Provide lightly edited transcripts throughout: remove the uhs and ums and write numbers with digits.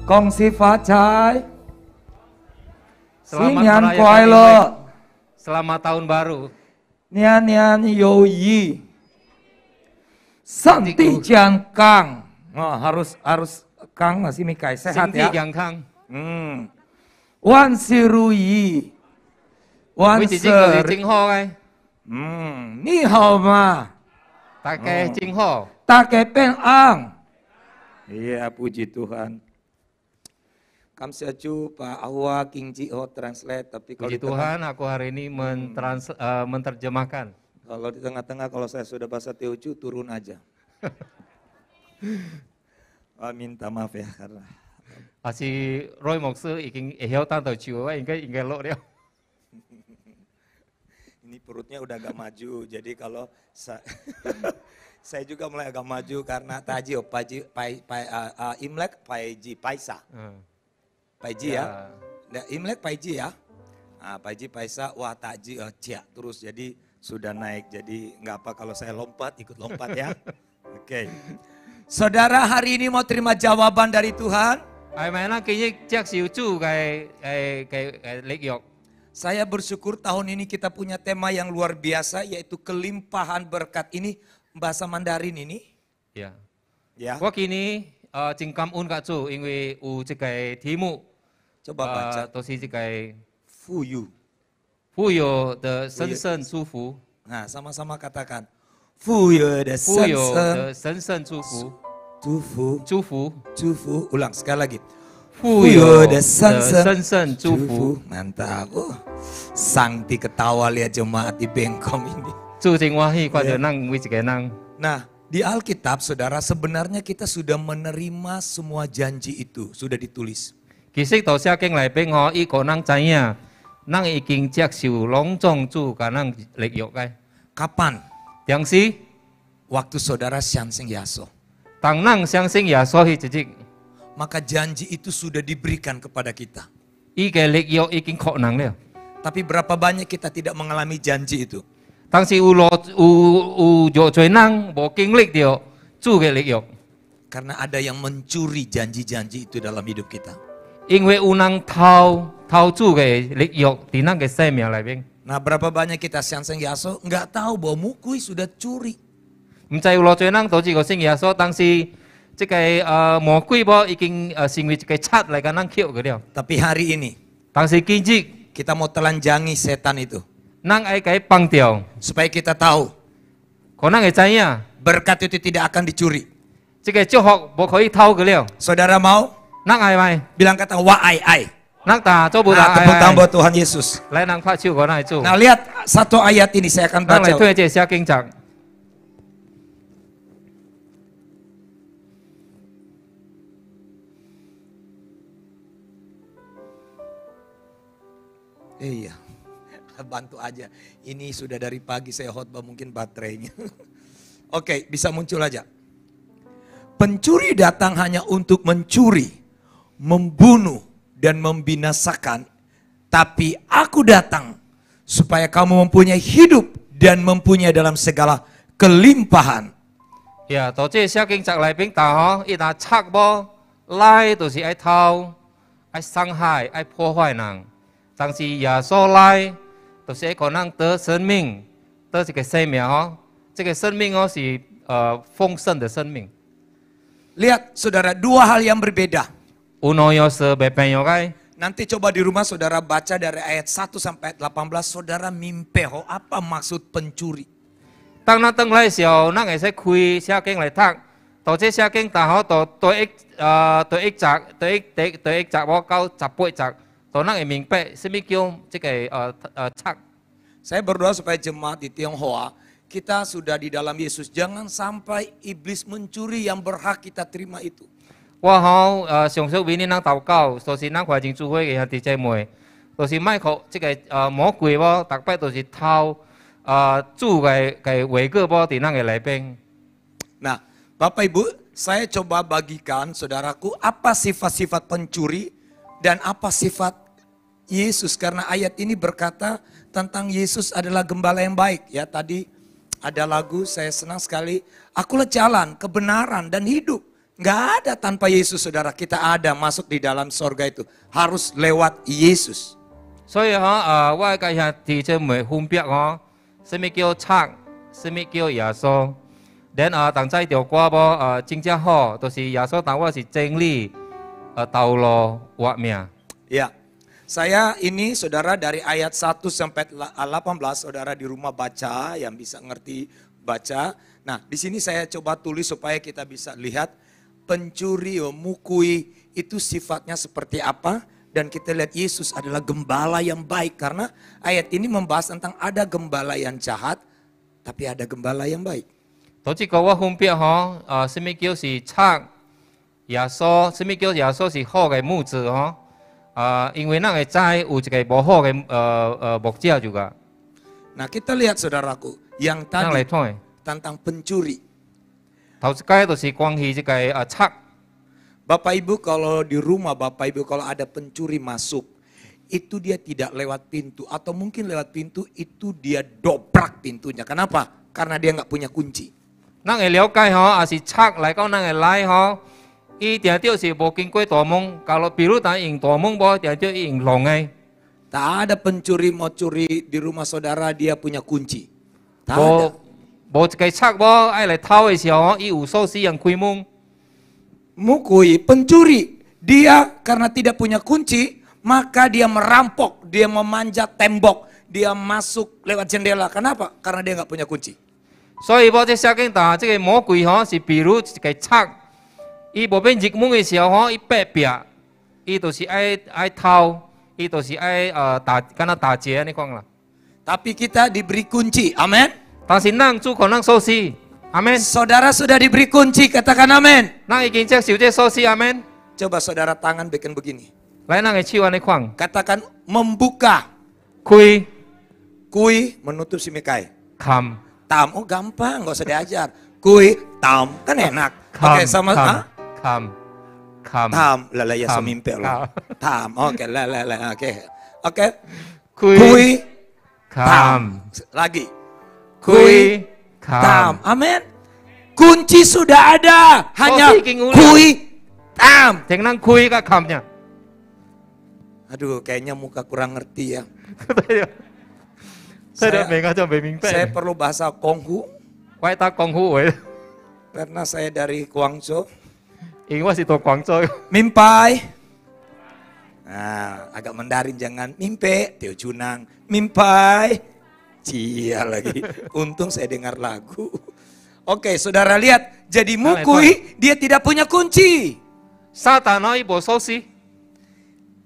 恭喜发财， 新 Selamat 年 merayakan 快 Imlek. 乐， Selamat tahun baru. 年年有余，身体健康。Oh, harus Kang masih Mikai sehat Sinh ya. thị健康. 万事如意，万 Quý 事 chị người chính hô ai? 你好吗？ Ta kê chính hô. 大家平安。Iya, puji Tuhan. Kamsiaju Pak Ahwa King Jiho translate, tapi kalau Puji di tengah, Tuhan, aku hari ini menerjemahkan. kalau di tengah-tengah kalau saya sudah bahasa Teochew turun aja. Minta maaf ya karena Si Roy Mục sư iking hiểu tan tờ chiều ấy, ingke lộ đeo. ini perutnya udah agak maju, jadi kalau saya juga mulai agak maju karena taji Imlek Paiji Paisa. Paiji ya. Nah, Imlek Paiji ya. Nah, Paiji Paisa wah taji cia terus jadi sudah naik. Jadi nggak apa kalau saya lompat ikut lompat ya. Oke. Saudara hari ini mau terima jawaban dari Tuhan? Ai mà nó kia chắc siêu chu cái lịch dục. Saya bersyukur tahun ini kita punya tema yang luar biasa yaitu kelimpahan berkat ini bahasa Mandarin ini. Ya. Ya. 我今年真感恩甲主，因为有这个题目， Coba baca. 都是这个 Fuyu. 富有的神圣祝福， Nah, sama-sama katakan. Fuyu de 富有的神圣祝福， Tufu. 祝福， Tufu. Ulang sekali lagi. 富有的神神圣祝福。 Mantap. Sangti ketawa lihat jemaat di Bengkong ini. 主正欢喜，看到咱每一个人。 Nah, di Alkitab saudara sebenarnya kita sudah menerima semua janji itu. Sudah ditulis. 其實到聖經內邊，我伊個人知影，咱已經接受隆重主甲咱立約嘅。 Kapan? 但是， Waktu saudara Syansing Yaso. 當咱相信耶穌迄一日， Maka janji itu sudah diberikan kepada kita. 伊嘅立約已經確認了。 Tapi berapa banyak kita tidak mengalami janji itu? 但是有有罪人無經歷到主嘅立約， Karena ada yang mencuri janji-janji itu dalam hidup kita. 因為有人偷主嘅立約喺咱嘅生命內邊。 Nah, berapa banyak kita Syansing Yaso nggak tahu bahwa Mukui sudah curi. 唔知有偌濟人導致個信耶穌，但是即個魔鬼波已經成為一個賊嚟緊咱扣嘅了。 Tapi hari ini 但是今日， kita mau telanjangi setan itu. 咱愛佢放掉， Supaya kita tahu 可能會知影， berkat itu tidak akan dicuri. 即個祝福無可以偷嘅了。 Saudara mau? 咱愛咪？ Bilang kata wa ai. 咱打做不 Nah, 打 tepuk tangan buat Tuhan Yesus. 來咱拍手個咱做。 Nah, lihat satu ayat ini saya akan 咱嚟 baca. 推這聖經集。 Iya. Bantu aja. Ini sudah dari pagi saya khotbah mungkin baterainya. Oke, bisa muncul aja. Pencuri datang hanya untuk mencuri, membunuh, dan membinasakan. Tapi aku datang supaya kamu mempunyai hidup dan mempunyai dalam segala kelimpahan. Ya, 到這聖經集內邊打嗬，一打賊波來就是愛偷、愛傷害、愛破壞人。但是耶穌來，就是一個人得生命，得這個生命哦。這個生命哦是豐盛的生命。 Lihat saudara, dua hal yang berbeda. Uno yo sebepenya kai. Nanti coba di rumah saudara baca dari ayat 1 sampai ayat 18, saudara mimpeho, apa maksud pencuri? 當咱轉來時候，咱會使開聖經來讀，到這聖經大好到第一集我到18集，到咱會明白什麼叫這個賊。 Saya berdoa supaya jemaat di Tionghoa, kita sudah di dalam Yesus. Jangan sampai iblis mencuri yang berhak kita terima itu. 我好上述為你咱禱告，就是咱環境聚會嘅兄弟姐妹，就是莫靠這個魔鬼喎，逐擺就是偷主嘅偉個喎，喺咱嘅內邊。 Nah, Bapak Ibu, saya coba bagikan saudaraku apa sifat-sifat pencuri dan apa sifat Yesus. Karena ayat ini berkata tentang Yesus adalah gembala yang baik. Ya, tadi ada lagu saya senang sekali. Akulah jalan, kebenaran dan hidup. Nggak ada tanpa Yesus, saudara. Kita ada masuk di dalam sorga itu. Harus lewat Yesus. 所以我嘅兄弟姐妹分別什麼叫賊，什麼叫耶穌。then 當在條歌無真正好，就是耶穌當我是真理，道路活命。Ya, saya ini saudara dari ayat 1 sampai 18, saudara di rumah baca, yang bisa ngerti baca. Nah, di sini saya coba tulis supaya kita bisa lihat pencuri, mukui itu sifatnya seperti apa. Dan kita lihat Yesus adalah gembala yang baik. Karena ayat ini membahas tentang ada gembala yang jahat, tapi ada gembala yang baik. 頭先講我分別什麼叫是賊，耶穌，什麼叫耶穌是好嘅牧者因為咱會知有一個無好嘅牧者juga。 Nah, kita lihat saudaraku, yang 咱來 tadi 睇， tentang pencuri. 頭一個就是關係這個賊。 Bapak Ibu, kalau di rumah Bapak Ibu kalau ada pencuri masuk, itu dia tidak lewat pintu atau mungkin lewat pintu itu dia dobrak pintunya. Kenapa? Karena dia nggak punya kunci. 咱會了解也是賊來講，咱會來伊定定是無經過大門，假如比如咱用大門無，定定用龍嘅。 Tak ada pencuri mau curi di rumah saudara dia punya kunci. Tak ada. 無一個賊無愛來偷嘅時候，伊有鎖匙用開門。 Mukui, pencuri, dia karena tidak punya kunci, maka dia merampok, dia memanjat tembok, dia masuk lewat jendela. Kenapa? Karena dia nggak punya kunci. 所以我這聖經打這個魔鬼是比如一個賊，伊無變入門嘅時候伊逼逼，伊就是愛偷，伊就是愛敢若打劫你講啦。 Tapi kita diberi kunci, amin. 但是咱主可能鎖匙，阿門。 Saudara sudah diberi kunci, katakan amin. 咱已經接受這鎖匙，阿門。 Coba saudara tangan bikin begini. 來，咱嘅手安尼看， Katakan membuka. 開 Kui menutup si Mikai. 冚 Tam, oh gampang, nggak usah diajar. Kui, tam, kan enak. Oke, sama 冚冚 tam, lala ya Tam. semimpi Tam. loh. Tam, oke, lala, oke. Oke. 開 Kui, 冚 tam. Lagi. 開 Tam, 冚。 amin. Kunci sudah ada, hanya si king ulang. kui, tam. 聽咱開個冚啫。 Aduh, kayaknya muka kurang ngerti ya. Saya明啊，就未明 Saya 白。 perlu bahasa Konghu, 我係打功夫嘅， karena saya dari Guangzhou. 因為我是讀廣州。 Mimpai. Nah, agak Mandarin jangan mimpi, Teo Junang. Mimpai. Cia lagi. Untung saya dengar lagu. Oke, saudara lihat. Jadi mukui, dia tidak punya kunci. 撒旦可以無鎖匙，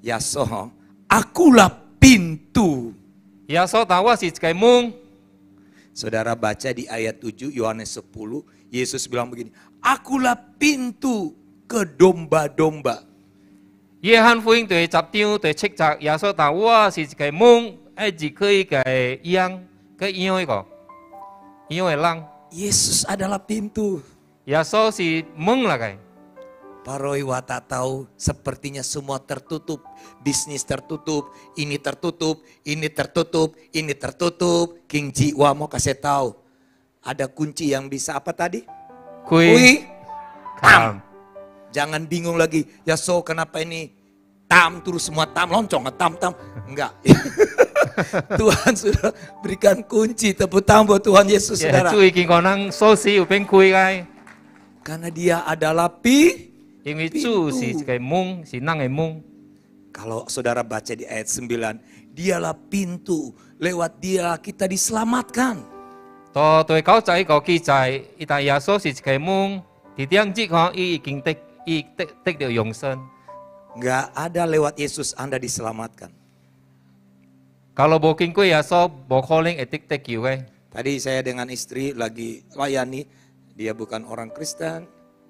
Ya so, akulah pintu. 耶穌但我是一個門。 Saudara baca di ayat 7 Yohanes 10, Yesus bilang begini, akulah pintu ke domba-domba. 約翰福音第10章第7節，耶穌但我是一個門，愛入去個羊，個羊一個，羊嘅人。 Yesus adalah pintu. 耶穌是門嚟嘅。 Paroi wata tahu sepertinya semua tertutup, bisnis tertutup, ini tertutup, ini tertutup, ini tertutup. King Jiwa mau kasih tahu, ada kunci yang bisa apa tadi? 開 Kui, 冚 tam. Jangan bingung lagi, ya so kenapa ini tam terus semua tam loncong, tam. Enggak. Tuhan sudah berikan kunci, tepuk tangan buat Tuhan Yesus 耶 saudara. 主已經講咱鎖匙有變開嘅， Karena dia adalah 因為主是一個門，是咱嘅門。 Kalau saudara baca di ayat 9, dialah pintu, lewat dia kita diselamatkan. 到第9節個記載，但耶穌是一個門，第2節伊已經得到永生。 Enggak ada lewat Yesus Anda diselamatkan. Kalau 無經過耶穌，無可能會得救嘅。 Tadi saya dengan istri lagi layani, dia bukan orang Kristen,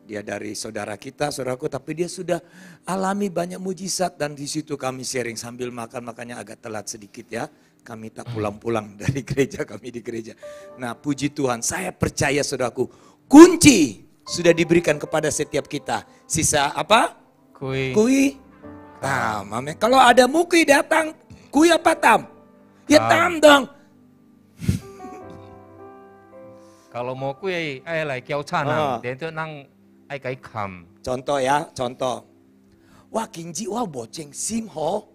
dia dari saudara kita, saudaraku, tapi dia sudah alami banyak mujizat dan di situ kami sharing sambil makan, makanya agak telat sedikit ya. Kami tak pulang-pulang dari gereja, kami di gereja. Nah, puji Tuhan, saya percaya saudaraku, kunci sudah diberikan kepada setiap kita. Sisa apa? Kui, tam. Amin. Kalau ada mukui datang, kui apa tam? Ya tam dong. Kalau mau kui ai lại kéo chân À. đến chỗ năng ai cái kham. Contoh ya, contoh. Wah Kinji, wah boceng sim ho.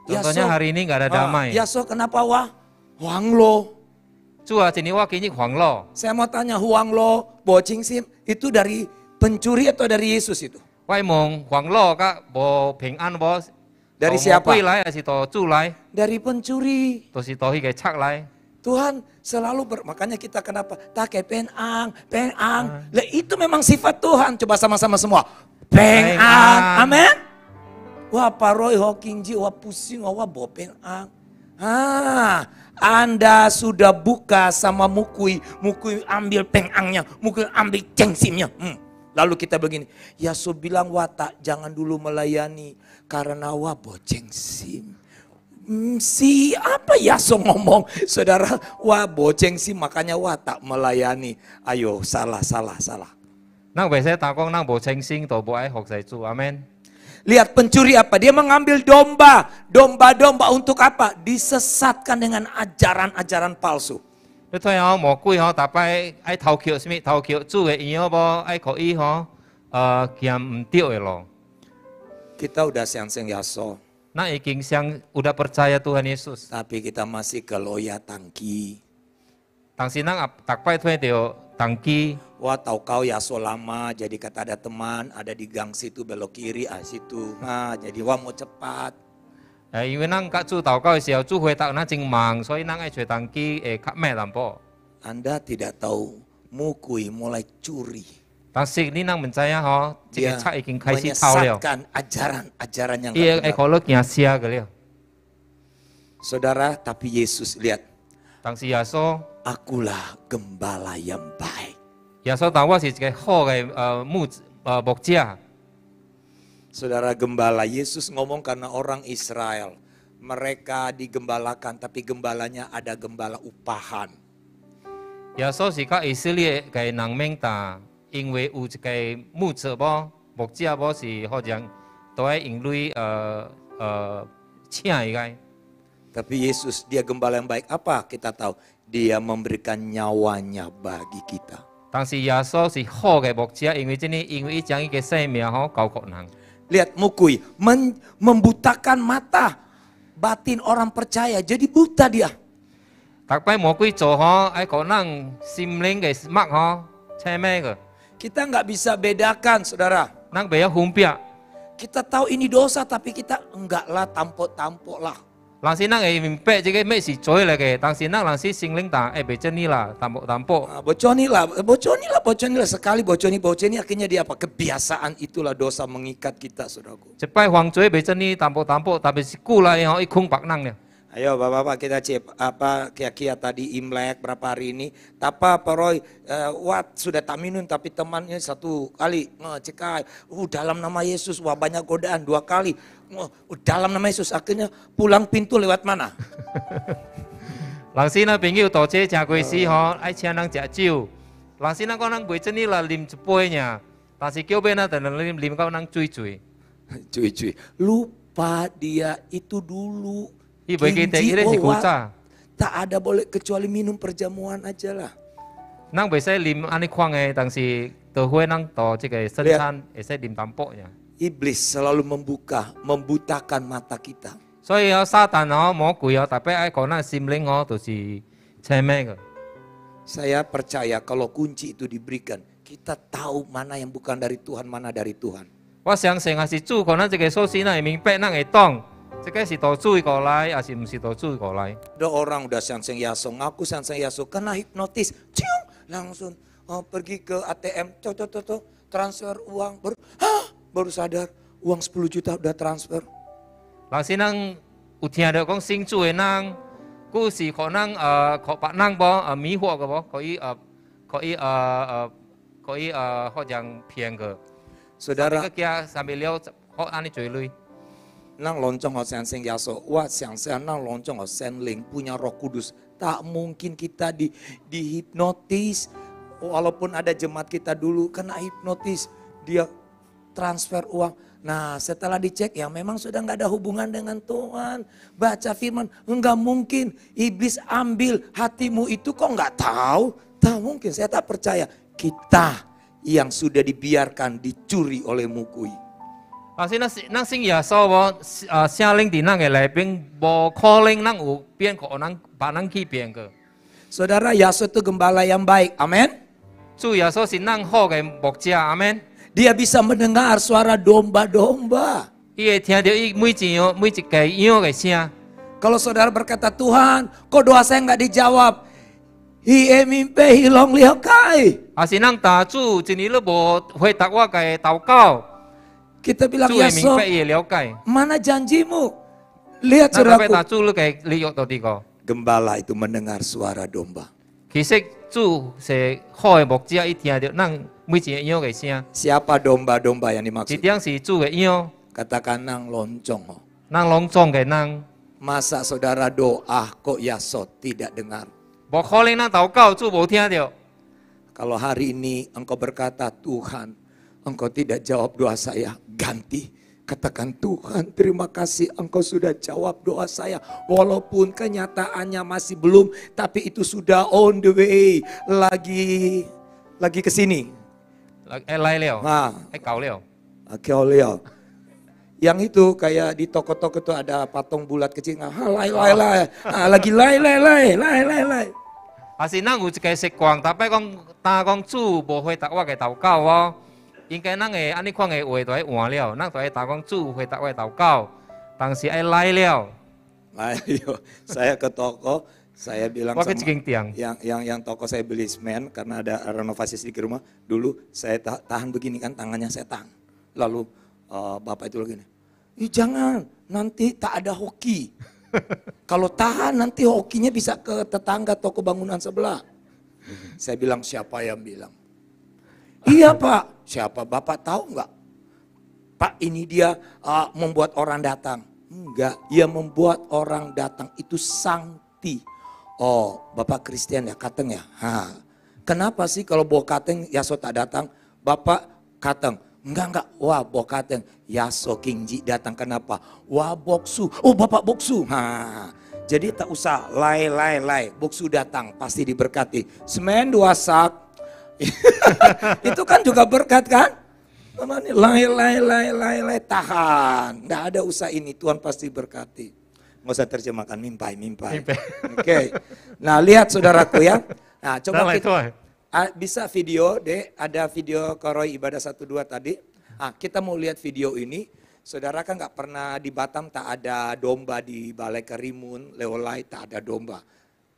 Contohnya hari ini nggak ada damai. Yaso kenapa wah? Huang lo. Chua sini wah kini Huang Lo. Saya mau tanya Huang lo, boceng sim itu dari pencuri atau dari Yesus itu? Wai mong Huang Lo kak bo平安bo. Dari siapa? Dari pencuri. lai. Tuhan selalu makanya kita kenapa? Tak kayak penang. Lah itu memang sifat Tuhan. Coba sama-sama semua. Penang. Amin. Wah paroi ho kinji, wah pusing, wah bo penang. Anda sudah buka sama mukui ambil pengangnya, mukui ambil cengsimnya. Lalu kita begini, Yaso bilang watak jangan dulu melayani karena wah boceng sim. Apa Yaso ngomong? Saudara, wah boceng sim makanya watak melayani. Ayo salah. Nang biasanya takong nang boceng sim to bo ai hok sai chu. Amin. Lihat pencuri apa? Dia mengambil domba untuk apa? Disesatkan dengan ajaran-ajaran palsu. Betul ya, mau kui ho, tapi ai tau kiu smi tau kiu cu ke iyo bo ai ko i ho, kiam tiu elo. Kita udah seng Yaso. Nah iking siang udah percaya Tuhan Yesus. Tapi kita masih ke loya tangki. Tang sinang tak pai tuh teo tangki. Wah tahu kau Yaso lama, jadi kata ada teman, ada di gang situ belok kiri, situ. Nah jadi wah mau cepat. 因為咱甲主禱告的時候，主回答咱真忙，所以咱愛找當機會較慢淡薄。 Anda tidak tahu, mukui mulai curi. 但是你咱唔知影吼，這個賊已經開始偷了。 Menyesatkan ajaran yang 伊會可能驚寫個了。 Saudara, tapi Yesus lihat. 但是耶穌， Akulah gembala yang baik. 耶穌當我是一個好嘅牧者。 Saudara gembala, Yesus ngomong karena orang Israel. Mereka digembalakan, tapi gembalanya ada gembala upahan. 耶穌是甲以色列嘅人民打，因為有一個牧者牧者是好像都係因為請伊個。 Tapi Yesus dia gembala yang baik. Apa kita tahu? Dia memberikan nyawanya bagi kita. 但是耶穌是好嘅牧者，因為伊將伊嘅生命交給人。 Lihat mukui, membutakan mata batin orang percaya, jadi buta dia. Kita nggak bisa bedakan, saudara. Kita tahu ini dosa, tapi kita enggak lah, tampok lah. 人是咱會明白這個咩是罪嚟嘅，但是咱人是心靈大，會被真理啦，淡薄。Boconi lah, sekali boconi akhirnya dia apa? Kebiasaan itulah dosa mengikat kita, saudaraku. 一擺犯罪被真理淡薄，特別是久來以後，一空白人咧。 Ayo bapak-bapak kita cek apa kia-kia tadi Imlek berapa hari ini. Tapa Paroy, wat sudah tak minum tapi temannya satu kali ngecekai. Dalam nama Yesus, wah banyak godaan 2 kali. Dalam nama Yesus akhirnya pulang pintu lewat mana? 人是咱朋友到這正過時吼，愛請人食酒。人是咱講人袂真理啦，啉一杯爾，但是叫別人等人啉到人醉。Cuy, lupa dia itu dulu. Kinji, tak ada boleh kecuali minum perjamuan aja lah. Nang bisa lim ani kuang但是都會能到這個生產，會使啉淡薄呀。 Iblis selalu membutakan mata kita. 所以撒旦魔鬼tapi ai講咱心靈都是邪咩嘅。 Saya percaya kalau kunci itu diberikan, kita tahu mana yang bukan dari Tuhan, mana dari Tuhan. 我相信係主可能這個鎖匙咱會明白，咱會懂。 這個是到主過來，還是唔是到主過來？ Ada orang udah Sanseng Yaso, ngaku Sanseng Yaso, kena hipnotis, cium, langsung pergi ke ATM, transfer uang, baru sadar uang 10 juta udah transfer. 老師能有聽到講信主的人，故是可能學別人無迷惑嘅無，可以好像騙嘅。 Saudara, 佢sambil了學安尼追累。 nang loncong o Sanseng Yaso, wah Sanseng nang loncong o Senling punya Roh Kudus. Tak mungkin kita dihipnotis. Walaupun ada jemaat kita dulu kena hipnotis, dia transfer uang. Nah setelah dicek ya memang sudah nggak ada hubungan dengan Tuhan. Baca firman, enggak mungkin iblis ambil hatimu itu kok nggak tahu. Tak mungkin, saya tak percaya. Kita yang sudah dibiarkan dicuri oleh mukui. 老师，咱信耶稣无？圣灵伫咱嘅内边，无可能咱有变互咱把咱去变个。 Saudara, Yesus itu gembala yang baik. Amin. 主耶稣是咱好嘅牧者，阿门。 Dia bisa mendengar suara domba-domba. 伊会听到伊每一隻羊嘅聲。 Kalau saudara berkata, Tuhan, kok doa saya nggak dijawab? Hie mimpe hilong liao kai. 啊是咱大主一年都無回答我嘅禱告， Kita bilang, 主會明 Yesus, 白伊會了解。 mana janjimu? Lihat 咱特別 saudaraku. 大主你嘅理由到底個？ Gembala itu mendengar suara domba. 其實主是好嘅牧者，伊聽到咱每一隻羊嘅聲。 Siapa domba-domba yang 一 dimaksud? 點是主嘅羊， Katakan nang loncong. Oh. 咱攏總嘅咱， Masa saudara doa kok Yesus tidak dengar? 無可能咱禱告主無聽到。 Kalau hari ini engkau berkata, Tuhan, engkau tidak jawab doa saya, ganti. Katakan, Tuhan, terima kasih engkau sudah jawab doa saya. Walaupun kenyataannya masih belum, tapi itu sudah on the way. Lagi ke sini. 來了， Nah, 搞了。 oke, oleh. Yang itu kayak di toko-toko itu ada patung bulat kecil. Lai. Lagi lai. 啊是咱有一個習慣，特別講主無回答我嘅禱告哦，應該咱嘅安尼款嘅話就係換了，咱就係答講主回答我嘅禱告，但是愛來了。 Ayo, saya ke toko, saya bilang 我去一 sama 間店， yang toko saya beli semen karena ada renovasi sedikit rumah. Dulu saya tahan begini kan, tangannya saya tahan. Lalu bapak itu begini, jangan, nanti tak ada hoki. Kalau tahan nanti hokinya bisa ke tetangga toko bangunan sebelah. Saya bilang, siapa yang bilang? Iya pak. Siapa? Bapak tahu nggak? Pak, ini dia membuat orang datang. Enggak, ia membuat orang datang itu sangti. Oh, Bapak Kristen ya, kateng ya. Kenapa sih kalau bawa kateng Yaso tak datang? Bapak kateng. Enggak. Wah, bawa kateng. Yaso Kingji datang kenapa? Wah, boksu. Oh, Bapak boksu. Jadi tak usah lai. Boksu datang pasti diberkati. Semen 2 sak. Itu kan juga berkat kan? Lai, tahan. Nggak ada usah ini, Tuhan pasti berkati. Nggak usah terjemahkan, mimpai. Oke. Nah, lihat saudaraku ya. Nah, coba kita, bisa video deh, ada video koroi ibadah 1-2 tadi. Kita mau lihat video ini. Saudara kan nggak pernah di Batam tak ada domba, di Balai Karimun, Leolai tak ada domba.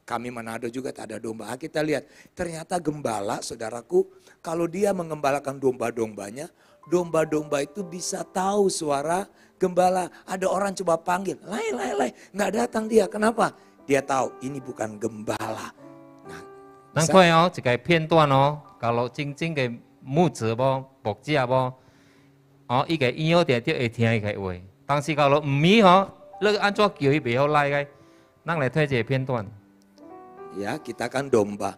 Kami Manado juga tak ada domba. Kita lihat, ternyata gembala saudaraku, kalau dia mengembalakan domba-dombanya, domba-domba itu bisa tahu suara gembala. Ada orang coba panggil, lai, nggak datang dia. Kenapa? Dia tahu ini bukan gembala. Nah, 咱看哦，一個片段哦，kalau 真正嘅牧者無、牧者無，哦，伊個羊定定會聽伊個話，但是kalau 唔係哦，你安怎叫伊袂好來嘅？咱來睇一個片段， Ya, kita kan domba,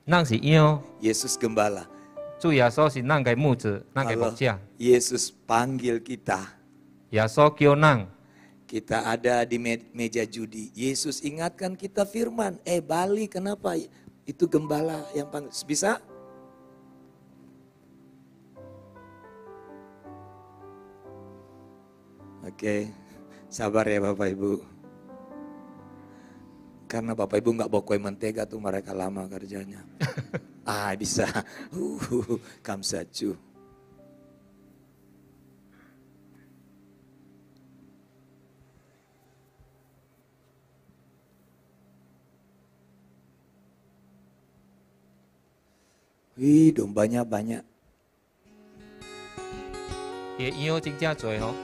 咱是羊， Yesus gembala. 主耶穌是咱嘅牧者，咱嘅牧 Kalau 者， Yesus panggil kita, 耶穌叫咱， kita ada di meja judi. Yesus ingatkan kita firman, Bali kenapa? Itu gembala yang panggil. Bisa? Oke, sabar ya Bapak Ibu. Karena Bapak Ibu nggak bawa kue mentega tuh mereka lama kerjanya. Bisa. Kamsaju. Wih, dombanya banyak. 伊個羊真正多吼。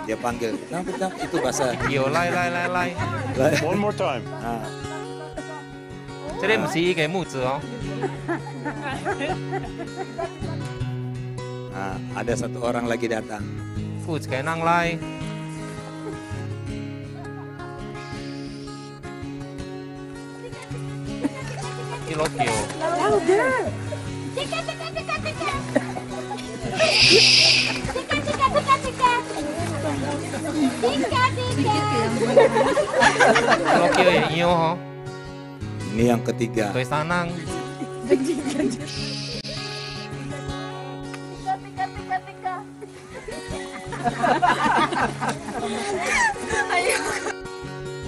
Dia panggil, nah, itu bahasa. 叫來， One more time. 這個唔是伊個牧者哦。 Nah, ada satu orang lagi datang. 負一個人來，伊攞叫。 攞叫嘅羊吼。Ini yang ketiga. 第三人，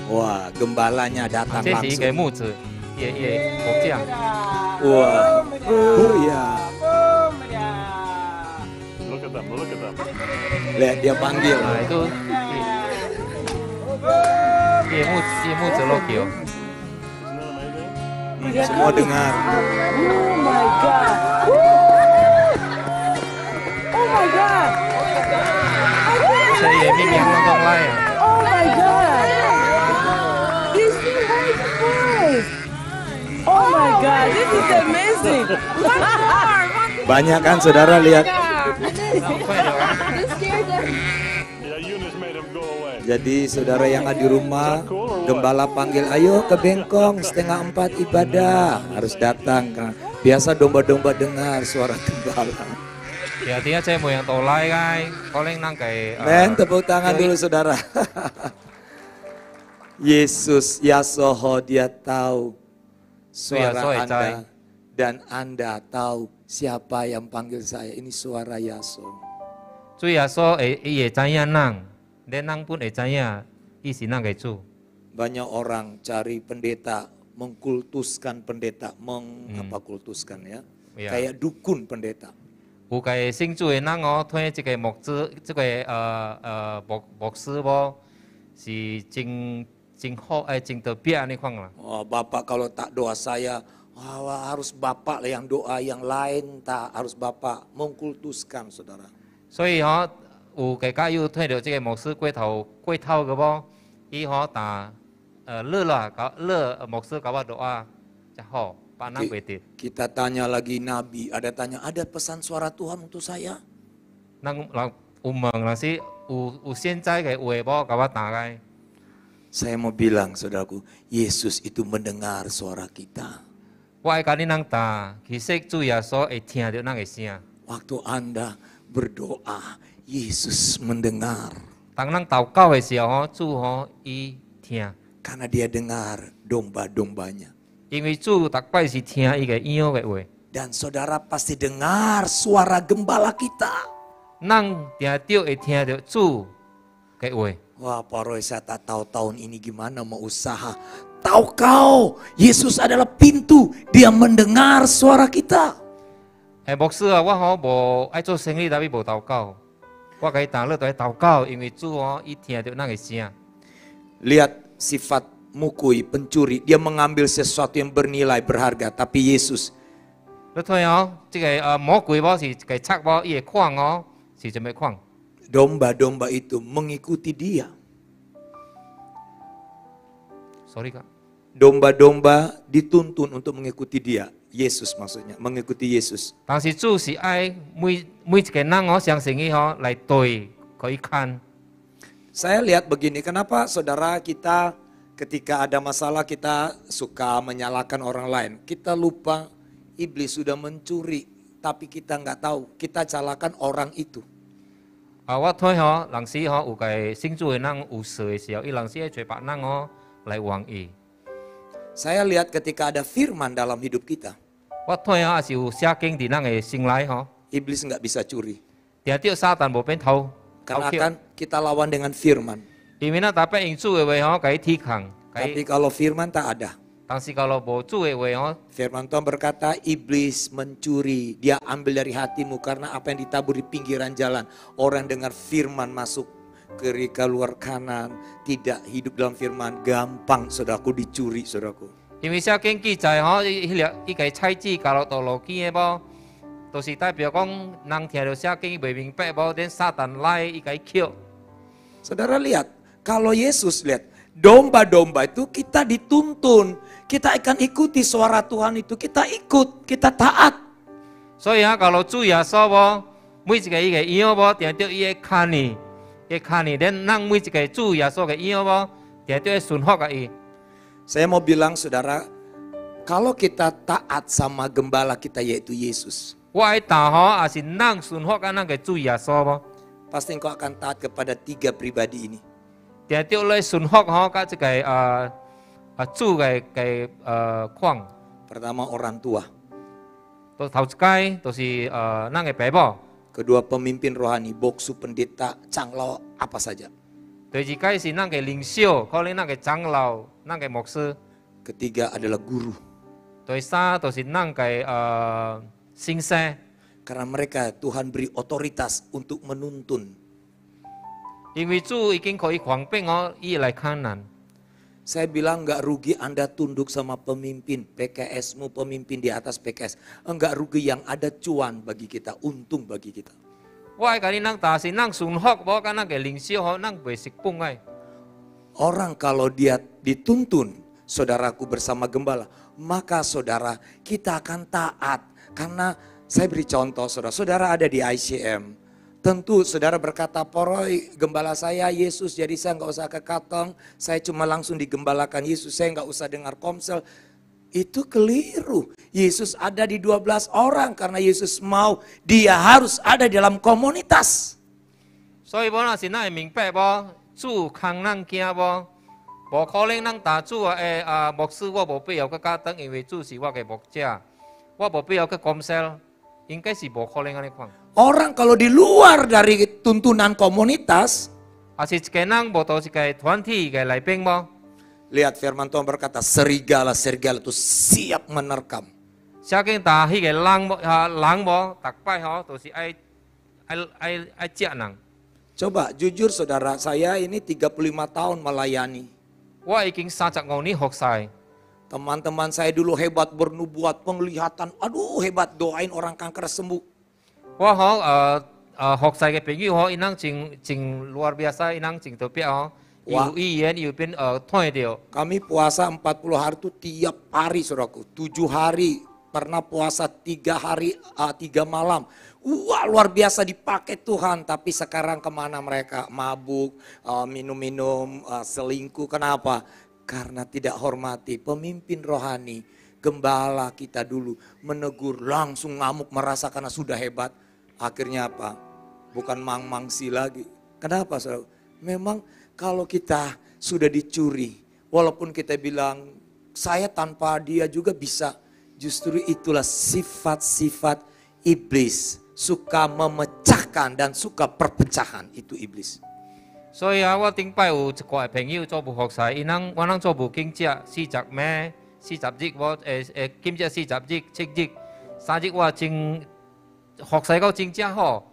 Wah, gembalanya datang 这是一个 langsung. 木子，也木匠。 Wah, ya. Look at them, look at them. Lihat dia panggil. 啊，itu叶木子 Loki Isn't that amazing? Semua dengar. Oh my God. Oh my God. 这也明明当中来啊。 Oh my God. You see her voice. Oh my God. This is amazing. Banyak kan saudara lihat. 快点啊！ Yeah, Eunice made him go away. Jadi saudara yang ada di rumah, gembala panggil, ayo ke Bengkong 3:30 ibadah. Harus datang kan. Biasa domba-domba dengar suara gembala. 其實點解這冇人到來嘅？可能能給 Men, tepuk tangan dulu saudara. Yesus, Yasoho, dia tahu suara Yasoho, Anda. Dan Anda tahu siapa yang panggil saya. Ini suara Yaso. 主耶穌會知影人，你人本會知影，伊是人嘅主。 Banyak orang cari pendeta, mengkultuskan pendeta, apa kultuskan ya? Iya. Kayak dukun pendeta. 有個信主嘅人哦，睇這個牧師，這個牧師喎，是真好真特別呢款啦。 Oh, Bapak kalau tak doa saya, harus Bapak yang doa, yang lain tak harus Bapak mengkultuskan saudara. 所以吼，有個假如睇到這個牧師過頭嘅喎，伊吼但樂啦，樂牧師搞我doa，就好，把人袂得。 Kita tanya lagi Nabi, ada pesan suara Tuhan untuk saya? 人有問若是有現在嘅話無，搞我打開。 Saya mau bilang saudaraku, Yesus itu mendengar suara kita. 我愛甲你人打，其實主耶穌會聽到咱嘅聲。 Waktu Anda berdoa, Yesus mendengar. 當咱禱告嘅時候，主吼伊聽， Karena dia dengar domba-dombanya. 因為主逐擺是聽伊嘅羊嘅話。 Dan saudara pasti dengar suara gembala kita. 咱定定會聽到主嘅話。 Wah, Pak Roy, saya tak tahu tahun ini gimana mau usaha. Tahu kau, Yesus adalah pintu. Dia mendengar suara kita. 牧師啊，我吼無愛做生意，但係無禱告。我甲伊打咧都係禱告，因為主吼伊聽到咱嘅聲。 Lihat sifat mukui, pencuri. Dia mengambil sesuatu yang bernilai, berharga. Tapi Yesus, 你睇哦，即個魔鬼無是個賊無，伊嘅礦哦是做咩礦？ domba-domba itu mengikuti dia. Sorry kak。 Domba-domba dituntun untuk mengikuti dia. Yesus maksudnya, mengikuti Yesus. 但是主是愛每一個人哦相信伊吼來對可以看。 Saya lihat begini, kenapa saudara kita ketika ada masalah kita suka menyalahkan orang lain. Kita lupa iblis sudah mencuri, tapi kita nggak tahu, kita salahkan orang itu. 我睇吼，人時吼有個信主嘅人有事嘅時候，伊人時會找別人哦來冤伊。 Saya lihat ketika ada firman dalam hidup kita, 我睇吼也是有聖經佇咱嘅心內吼， iblis nggak bisa curi. 定定撒旦無變偷 Karena 偷竊， kan kita lawan dengan firman. 因為咱大伯用主嘅話吼，甲伊抵抗，甲 Tapi 伊。 kalau firman tak ada. 但是kalau 無主嘅話吼， Firman Tuhan berkata, iblis mencuri, dia ambil dari hatimu karena apa yang ditabur di pinggiran jalan. Orang dengar firman masuk kiri keluar kanan, tidak hidup dalam firman, gampang saudaraku dicuri saudaraku. 因為聖經記載吼，伊個菜籽加落道路邊嘅無，都是代表講人聽到聖經未明白無，等撒旦來伊個扣。 Saudara lihat, kalau Yesus lihat, domba-domba itu kita dituntun, kita akan ikuti suara Tuhan itu, kita ikut, kita taat. 所以啊，kalau 主耶穌無，每一個伊個羊無，定定伊會看你，會看你，咱每一個主耶穌個羊無，定定會順服個伊。 Saya mau bilang saudara, kalau kita taat sama gembala kita yaitu Yesus, 我愛打吼，也是咱順服個咱個主耶穌無， pasti engkau akan taat kepada 3 pribadi ini. 定定來順服吼，甲這個主嘅框， Pertama orang tua, 到頭一屆就是咱嘅爸母， kedua pemimpin rohani, boksu, pendeta, canglo, apa saja. 第二屆是咱嘅領袖，可能咱嘅長老、咱嘅牧師， Ketiga adalah guru, 第三就是咱嘅先生， karena mereka Tuhan beri otoritas untuk menuntun. 因為主已經可以權柄我伊來看咱。 Saya bilang nggak rugi Anda tunduk sama pemimpin, PKS-mu pemimpin di atas PKS. Enggak rugi yang ada cuan bagi kita, untung bagi kita. 我係甲你咱但是咱順服無甲咱嘅領袖吼，咱袂食本嘅。 Orang kalau dia dituntun, saudaraku bersama gembala, maka saudara kita akan taat. Karena saya beri contoh saudara ada di ICM. Tentu saudara berkata, Poroi gembala saya Yesus, jadi saya nggak usah ke Katong, saya cuma langsung digembalakan Yesus, saya nggak usah dengar komsel. Itu keliru. Yesus ada di 12 orang karena Yesus mau dia harus ada dalam komunitas. 所以無若是咱會明白無，主空咱驚無，無可能咱打主牧師我無必要去加登，因為主是我嘅牧者，我無必要去講sel應該是無可能安尼款。 Orang kalau di luar dari tuntunan komunitas, 啊是一個人無到一個團體嘅內邊無， lihat firman Tuhan berkata, serigala-serigala itu siap menerkam. 小經打迄個人無，逐擺吼都是愛食人。 Coba jujur saudara, saya ini 35 tahun melayani. 我已經35年學晒， Teman-teman saya dulu hebat bernubuat, penglihatan, aduh hebat doain orang kanker sembuh. 我吼學晒嘅朋友吼，因人真luar biasa，因人真特別吼，有語言有變聽到。 Kami puasa 40 hari itu tiap hari saudaraku. 7 hari pernah puasa 3 hari 3 malam. Wah luar biasa dipakai Tuhan. Tapi sekarang kemana mereka? Mabuk, minum-minum, selingkuh. Kenapa? Karena tidak hormati pemimpin rohani. Gembala kita dulu menegur langsung ngamuk merasa karena sudah hebat. Akhirnya apa? Bukan mang-mangsi lagi. Kenapa saudara? Memang kalau kita sudah dicuri, walaupun kita bilang saya tanpa dia juga bisa. Justru itulah sifat-sifat iblis. Suka memecahkan dan suka perpecahan, itu iblis. 所以我頂擺有一個朋友做無學晒，我人做無經濟40咩40日我經濟40日7日3日我真學晒到真正好，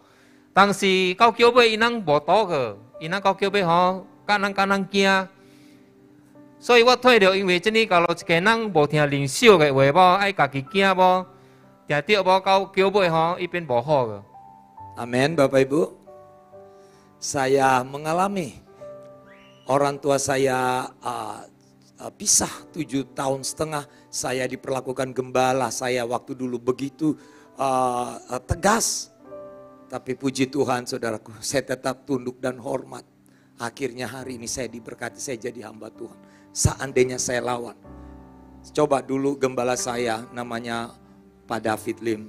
但是到叫尾因人無倒去，因人到叫尾吼，甲人驚。所以我退了，因為這裡假如一個人無聽領袖嘅話無，愛家己驚無，定着無到叫尾吼，伊變無好嘅。 Amin Bapak Ibu. Saya mengalami orang tua saya pisah 7 tahun setengah. Saya diperlakukan gembala saya waktu dulu begitu tegas. Tapi puji Tuhan saudaraku, saya tetap tunduk dan hormat. Akhirnya hari ini saya diberkati, saya jadi hamba Tuhan. Seandainya saya lawan. Coba dulu gembala saya namanya Pak David Lim.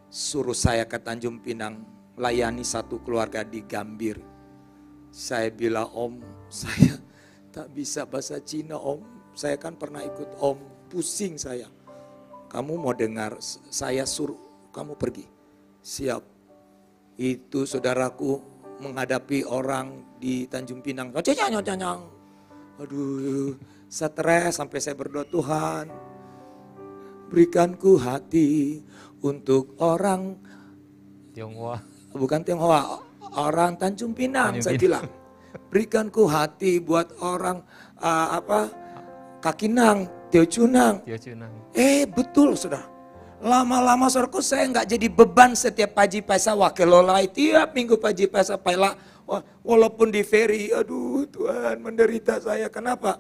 Suruh saya ke Tanjung Pinang, melayani satu keluarga di Gambir. Saya bilang, Om, saya tak bisa bahasa Cina, Om. Saya kan pernah ikut Om, pusing saya. Kamu mau dengar, saya suruh kamu pergi. Siap. Itu saudaraku menghadapi orang di Tanjung Pinang. Aduh, stres sampai saya berdoa, Tuhan, berikanku hati untuk orang Tionghoa. Bukan Tionghoa, orang Tanjung Pinang. Saya bilang, berikanku hati buat orang Kakinang, Teochunang. Betul saudara. Lama-lama saudaraku saya nggak jadi beban setiap pagi paisa wakilolai tiap minggu pagi paisa paila. Walaupun di ferry, aduh Tuhan menderita saya. Kenapa?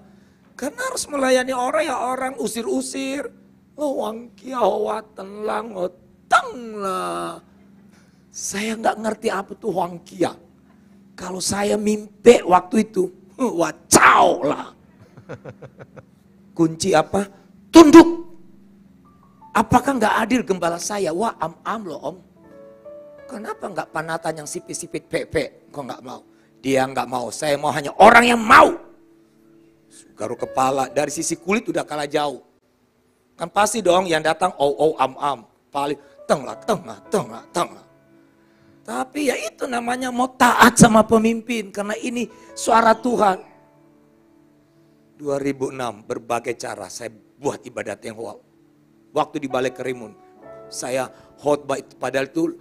Karena harus melayani orang ya orang usir-usir. Wangkia hawatan lang otang lah. Saya nggak ngerti apa tuh wangkia. Kalau saya mimpi waktu itu, wacau lah. Kunci apa? Tunduk. Apakah nggak adil gembala saya? Wah am loh Om. Kenapa nggak Panatan yang sipit-sipit pepe? Kok nggak mau? Dia nggak mau. Saya mau hanya orang yang mau. garuk kepala, dari sisi kulit udah kalah jauh. Kan pasti dong yang datang am, paling tengah. Tapi ya itu namanya mau taat sama pemimpin, karena ini suara Tuhan. 2006 berbagai cara saya buat ibadat yang wow. Waktu di Balai Karimun, saya khotbah itu padahal itu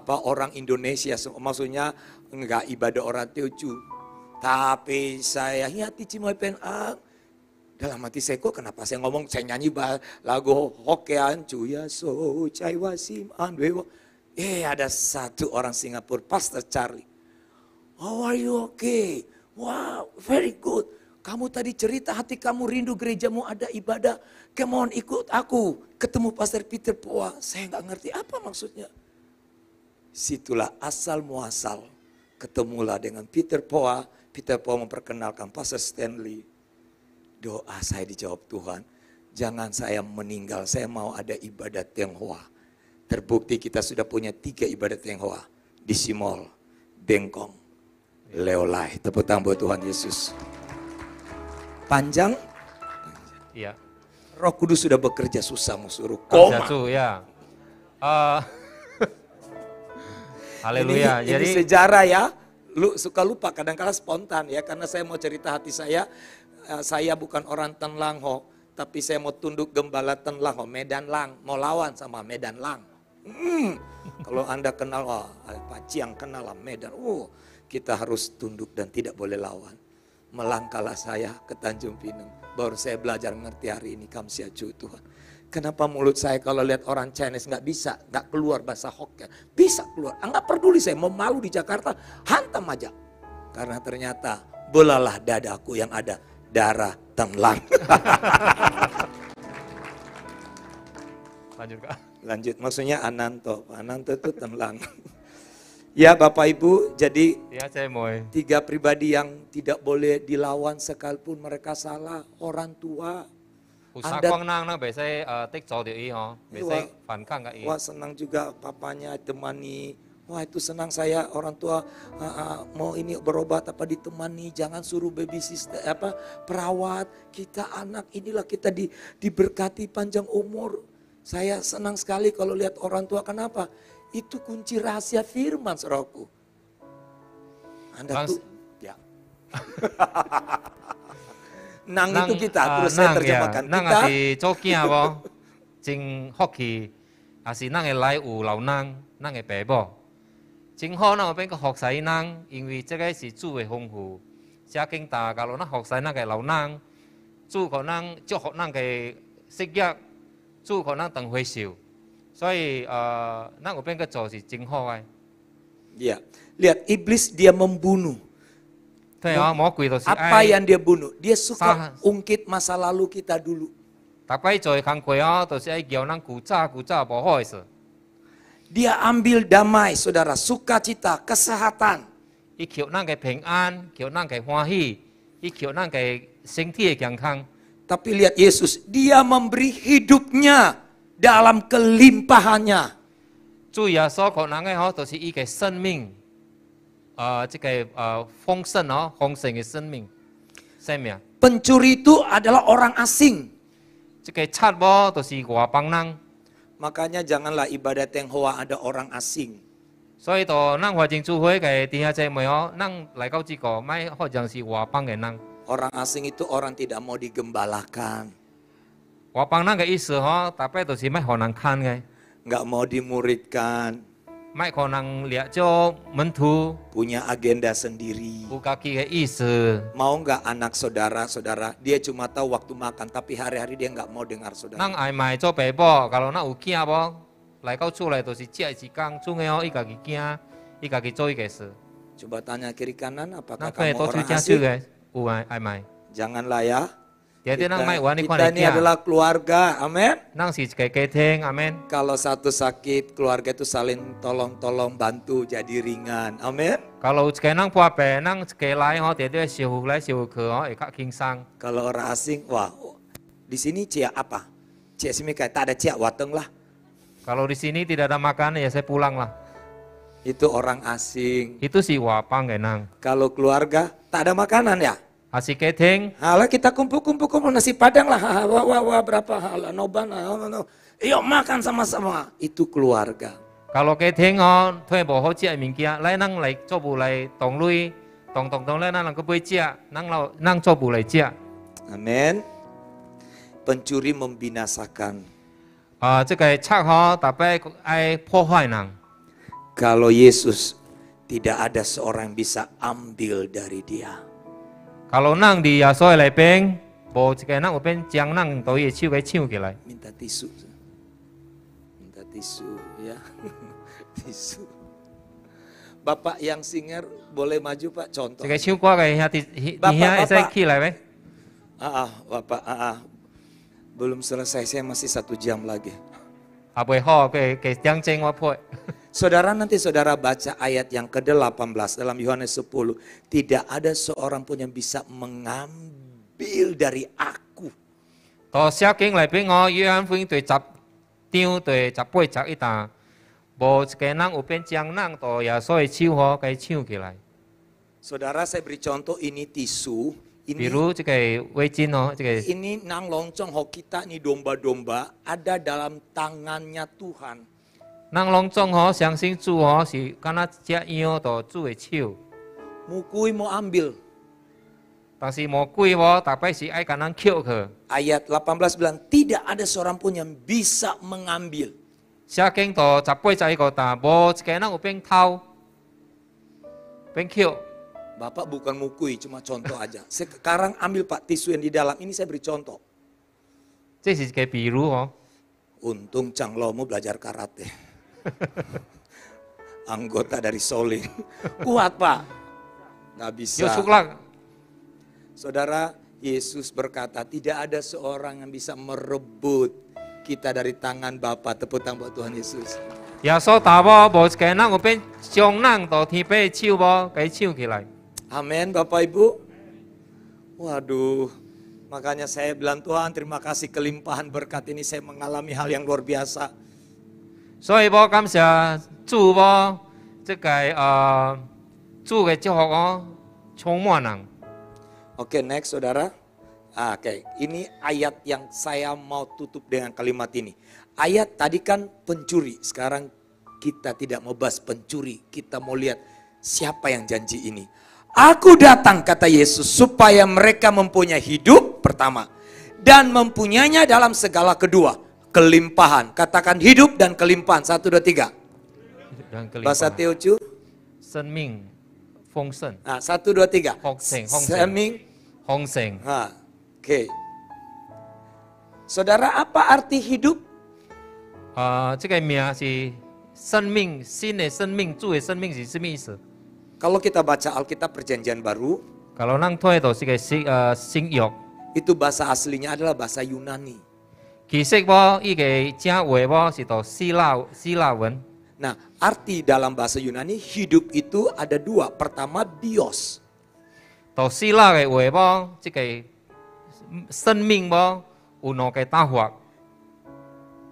orang Indonesia, maksudnya enggak ibadah orang Teochew. Tapi saya hati cimoy penang. Dalam hati saya kok kenapa saya ngomong, saya nyanyi lagu Hokkien, Cuya So Cai Wasim Anwewo. Ada satu orang Singapura, Pastor Charlie. How are you okay? Wow, very good. Kamu tadi cerita hati kamu rindu gerejamu ada ibadah. Come on ikut aku. Ketemu Pastor Peter Poa. Saya nggak ngerti apa maksudnya. Situlah asal muasal. Ketemulah dengan Peter Poa. Peter Poa memperkenalkan Pastor Stanley. Doa saya dijawab Tuhan. Jangan saya meninggal, saya mau ada ibadat Tionghoa. Terbukti kita sudah punya 3 ibadat Tionghoa. Di Simol, Bengkong, Leolai. Tepuk tangan buat Tuhan Yesus. Panjang, Iya. Roh Kudus sudah bekerja susah mau suruh koma. Jatuh ya. Haleluya. Ini Jadi sejarah ya. Lu suka lupa kadang-kadang spontan ya, karena saya mau cerita hati saya. Saya bukan orang Tan Lang Ho, tapi saya mau tunduk gembala Tan Lang Ho, Medan Lang, mau lawan sama Medan Lang. Kalau Anda kenal, Pak Ciang kenal lah Medan. Kita harus tunduk dan tidak boleh lawan. Melangkahlah saya ke Tanjung Pinang. Baru saya belajar mengerti hari ini, Kamsiacu Tuhan. Kenapa mulut saya kalau lihat orang Chinese nggak bisa, nggak keluar bahasa Hokkien. Bisa keluar, nggak peduli saya, mau malu di Jakarta, hantam aja. Karena ternyata, belalah dadaku yang ada darah Tan Lang. lanjut Kak. Lanjut, maksudnya Ananto. Ananto itu Tan Lang. Ya Bapak Ibu, jadi Ya saya mau. 3 pribadi yang tidak boleh dilawan sekalipun mereka salah, orang tua. Usaha nang biasanya take jauh di biasanya fankang kak. Wah senang juga papanya temani. Wah itu senang saya orang tua mau ini berobat apa ditemani, jangan suruh baby sister perawat. Kita anak inilah kita diberkati panjang umur. Saya senang sekali kalau lihat orang tua, kenapa? Itu kunci rahasia firman saudaraku. Anda tuh ya. Nang itu kita, terus saya terjemahkan. Nang ati cokia bo, jing hoki, asi nang lai u lao nang bei bo. Jing ho nang bên cái học sai nang, 因为这个是主的丰富。家境大，kalau nang học sai nang cái lao nang, chủ可能就學能嘅識約，主可能等會少。所以nang bên cái做是真好嘅。Ya, lihat iblis dia membunuh. Apa yang dia bunuh? Dia suka ungkit masa lalu kita dulu. Dia ambil damai, saudara, sukacita, kesehatan. Tapi lihat Yesus, dia memberi hidupnya dalam kelimpahannya. 主耶穌可能嘅就是伊嘅生命。這個豐盛豐盛嘅生命，生命。Pencuri itu adalah orang asing. 這個賊魔就是外邦人。Makanya janganlah ibadat Tionghoa ada orang asing. 所以到咱華正主會嘅底下姐妹咱嚟到這個，咪好像是外邦嘅人。Orang asing itu orang tidak mau digembalakan. 外邦人嘅意思大概就是咪可能看嘅。Nggak mau dimuridkan. 咪可能列咗門徒 punya agenda sendiri. Mau nggak anak saudara-saudara, dia cuma tahu waktu makan, tapi hari-hari dia nggak mau dengar saudara. Nang ai mai cho bè bo, kalau na u kia bo, lại kau出來就是只時間，中嘅伊家己驚，伊家己做伊嘅事。Coba tanya kiri kanan, apakah kamu orang asing? Ai mai. Janganlah ya. Kita ini adalah keluarga, amin. Nang si keteng, amin. Kalau satu sakit, keluarga itu saling tolong-tolong bantu jadi ringan, amin. Kalau nang puape, nang lai dia siu lai siu ke, ikat kingsang. Kalau orang asing, wah, di sini cia apa? Cia sini kayak tak ada cia wateng lah. Kalau di sini tidak ada makan, ya saya pulang lah. Itu orang asing. Itu si wapang nang. Kalau keluarga tak ada makanan ya. Asi keting, Hala kita kumpul nasi padang lah. Wah, berapa hala noban. Yuk makan sama-sama. Itu keluarga. kalau keting thôi bộ hỗ trợ mình kia, lại năng lại cho bù lại tổng lui, tổng lại năng cái bơi chia, năng cho bù lại chia. Amin. Pencuri membinasakan. Cái cái chắc họ, tapi ai phô hoại năng. Kalau Yesus tidak ada seorang yang bisa ambil dari dia. Kalau năng đi soi lại bên, bộ cái năng ở bên giang năng tối chiêu cái chiêu kia lại. Minta tisu. Minta tisu ya. Tisu. Bapak yang singer boleh maju Pak contoh. Cái chiêu qua cái Bapak. sẽ khi lại bên. Bapak, belum selesai, saya masih 1 jam lagi. Boleh ho cái giang cheng wa phôi. Saudara nanti saudara baca ayat yang ke-18 dalam Yohanes 10. Tidak ada seorang pun yang bisa mengambil dari aku. Tò xia kinh lại bên ngõ Yuan Phuyên tuổi chập tiêu tuổi chập bôi chập ít ta. Bộ cái năng ở bên giang năng tò ya soi chiêu ho cái chiêu kia lại. Saudara saya beri contoh ini tisu. Ví dụ cái vệ sinh ho cái Ini nang loncong ho kita nih domba-domba ada dalam tangannya Tuhan. năng long trong ho相信主ho是跟他只要tò主的手。 Mukui mau ambil.但是魔鬼ho tapi si ai kanan kill ke. Ayat 18 bilang tidak ada seorang pun yang bisa mengambil. Xia kinh tò chập bôi chập cái ta bộ cái năng ở bên thao bên kill. Bapak bukan mukui, cuma contoh aja. Sekarang ambil Pak tisu yang di dalam. Ini saya beri contoh. 这是cái ví dụ ho. Untung Chang Lomu belajar karate. Anggota dari Solin. Kuat Pak. Nggak bisa. Yo suklak. Saudara, Yesus berkata tidak ada seorang yang bisa merebut kita dari tangan Bapa. Tepuk tangan buat Tuhan Yesus. Ya so ta bo bộ cái năng ở bên trong năng tò thì bên chiêu bo cái chiêu kia lại. Amin Bapak Ibu. Waduh, makanya saya bilang Tuhan terima kasih kelimpahan berkat ini, saya mengalami hal yang luar biasa. 所以我感謝主我即係主嘅教學我充滿人。 Oke, next saudara. Oke, ini ayat yang saya mau tutup dengan kalimat ini. Ayat tadi kan pencuri, sekarang kita tidak mau bahas pencuri, kita mau lihat siapa yang janji ini. Aku datang kata Yesus supaya mereka mempunyai hidup pertama dan mempunyainya dalam segala kedua. Kelimpahan, katakan hidup dan kelimpahan. 1, 2, 3. Bahasa Teochew. 生命豐盛。 Nah, 1, 2, 3. Hongseng. Seming. 豐盛。 Oke. Saudara, apa arti hidup? 這個名是生命，新的生命，主的生命是什麼意思？ Kalau kita baca Alkitab Perjanjian Baru, kalau nang thôi itu是個新約， itu bahasa aslinya adalah bahasa Yunani. 其實我呢個正話我是到希臘文。 Nah, arti dalam bahasa Yunani hidup itu ada 2. Pertama bios. 到希臘嘅話我這個生命我有兩個單法。